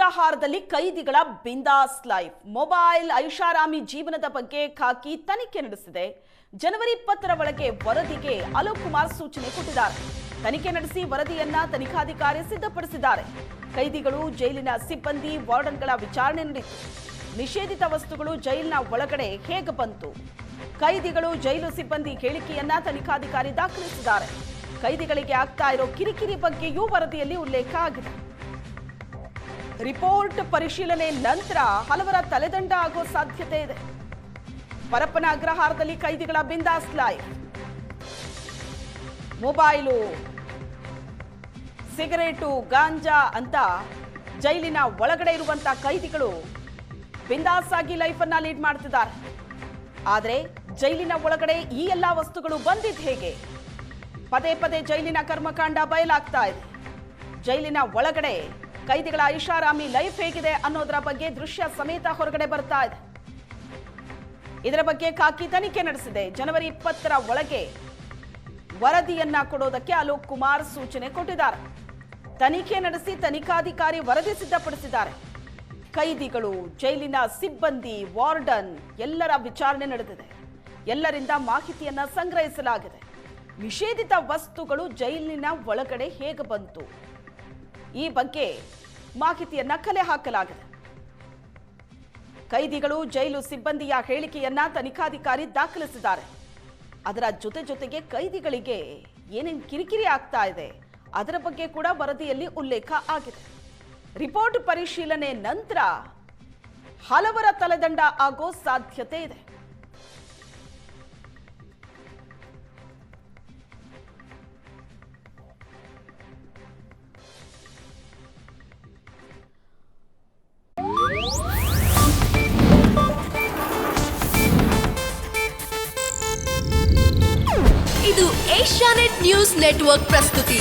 ಅಗ್ರಹಾರದಲ್ಲಿ ಕೈದಿಗಳ ಬಿಂದಾಸ್ life mobile ಐಷಾರಾಮಿ ಜೀವನದ ಬಗ್ಗೆ ಖಾಕಿ ತನಿಖೆ ನಡೆಸಿದೆ. ಜನವರಿ 20ರ ಒಳಗೆ ವರದಿಗೆ ಅಲೋಕ್ ಕುಮಾರ್ ಸೂಚನೆ ಕೊಟ್ಟಿದ್ದಾರೆ. ತನಿಖೆ ನಡೆಸಿ ವರದಿಯನ್ನ ತನಿಖಾಧಿಕಾರಿ ಸಿದ್ಧಪಡಿಸಿದ್ದಾರೆ. ಕೈದಿಗಳು, ಜೈಲಿನ ಸಿಬ್ಬಂದಿ, ವಾರ್ಡನ್ಗಳ ವಿಚಾರಣೆ ನಡೆಯಿತು. ನಿಷೇಧಿತ ವಸ್ತುಗಳು ಜೈಲಿನ ಒಳಗಡೆ ಹೇಗೆ ಬಂತು? ಕೈದಿಗಳು, ಜೈಲು ಸಿಬ್ಬಂದಿ ಹೇಳಿಕೆಯನ್ನ ತನಿಖಾಧಿಕಾರಿ ದಾಖಲಿಸಿದ್ದಾರೆ. ಕೈದಿಗಳಿಗೆ ಆಗ್ತಾ ಇರೋ ಕಿರಿಕಿರಿ ಬಗ್ಗೆಯೂ ವರದಿಯಲ್ಲಿ ಉಲ್ಲೇಖ ಆಗಿದೆ. ರಿಪೋರ್ಟ್ ಪರಿಶೀಲನೆ ನಂತರ ಹಲವರ ತಲೆದಂಡ ಆಗೋ ಸಾಧ್ಯತೆ ಇದೆ. ಪರಪ್ಪನ ಅಗ್ರಹಾರದಲ್ಲಿ ಕೈದಿಗಳ ಬಿಂದಾಸ್ ಲೈಫ್, ಮೊಬೈಲು, ಸಿಗರೇಟು, ಗಾಂಜಾ ಅಂತ ಜೈಲಿನ ಒಳಗಡೆ ಇರುವಂತ ಕೈದಿಗಳು ಬಿಂದಾಸ್ ಆಗಿ ಲೈಫ್ ಅನ್ನ ಲೀಡ್ ಮಾಡ್ತಿದ್ದಾರೆ. ಆದರೆ ಜೈಲಿನ ಒಳಗಡೆ ಈ ಎಲ್ಲಾ ವಸ್ತುಗಳು ಬಂದಿದ್ದು ಹೇಗೆ? ಪದೇ ಪದೇ ಜೈಲಿನ ಕರ್ಮಕಾಂಡ ಬಯಲಾಗ್ತಾ ಇದೆ. ಜೈಲಿನ ಒಳಗಡೆ ಕೈದಿಗಳ ಐಷಾರಾಮಿ ಲೈಫ್ ಹೇಗಿದೆ ಅನ್ನೋದರ ಬಗ್ಗೆ ದೃಶ್ಯ ಸಮೇತ ಹೊರಗಡೆ ಬರ್ತಾ ಇದೆ. ಇದರ ಬಗ್ಗೆ ಖಾಕಿ ತನಿಖೆ ನಡೆಸಿದೆ. ಜನವರಿ 20ರ ಒಳಗೆ ವರದಿಯನ್ನ ಕೊಡೋದಕ್ಕೆ ಅಲೋಕ್ ಕುಮಾರ್ ಸೂಚನೆ ಕೊಟ್ಟಿದ್ದಾರೆ. ತನಿಖೆ ನಡೆಸಿ ತನಿಖಾಧಿಕಾರಿ ವರದಿ ಸಿದ್ಧಪಡಿಸಿದ್ದಾರೆ. ಕೈದಿಗಳು, ಜೈಲಿನ ಸಿಬ್ಬಂದಿ, ವಾರ್ಡನ್ ಎಲ್ಲರ ವಿಚಾರಣೆ ನಡೆದಿದೆ. ಎಲ್ಲರಿಂದ ಮಾಹಿತಿಯನ್ನ ಸಂಗ್ರಹಿಸಲಾಗಿದೆ. ನಿಷೇಧಿತ ವಸ್ತುಗಳು ಜೈಲಿನ ಒಳಗಡೆ ಹೇಗೆ ಬಂತು ಈ ಬಗ್ಗೆ ಮಾಹಿತಿಯನ್ನ ಕಲೆ ಹಾಕಲಾಗಿದೆ. ಕೈದಿಗಳು, ಜೈಲು ಸಿಬ್ಬಂದಿಯ ಹೇಳಿಕೆಯನ್ನ ತನಿಖಾಧಿಕಾರಿ ದಾಖಲಿಸಿದ್ದಾರೆ. ಅದರ ಜೊತೆಗೆ ಕೈದಿಗಳಿಗೆ ಏನೇನು ಕಿರಿಕಿರಿ ಆಗ್ತಾ ಇದೆ ಅದರ ಬಗ್ಗೆ ಕೂಡ ವರದಿಯಲ್ಲಿ ಉಲ್ಲೇಖ ಆಗಿದೆ. ರಿಪೋರ್ಟ್ ಪರಿಶೀಲನೆ ನಂತರ ಹಲವರ ತಲೆದಂಡ ಆಗೋ ಸಾಧ್ಯತೆ ಇದೆ. ಇದು ಏಷ್ಯಾನೆಟ್ ನ್ಯೂಸ್ ನೆಟ್ವರ್ಕ್ ಪ್ರಸ್ತುತಿ.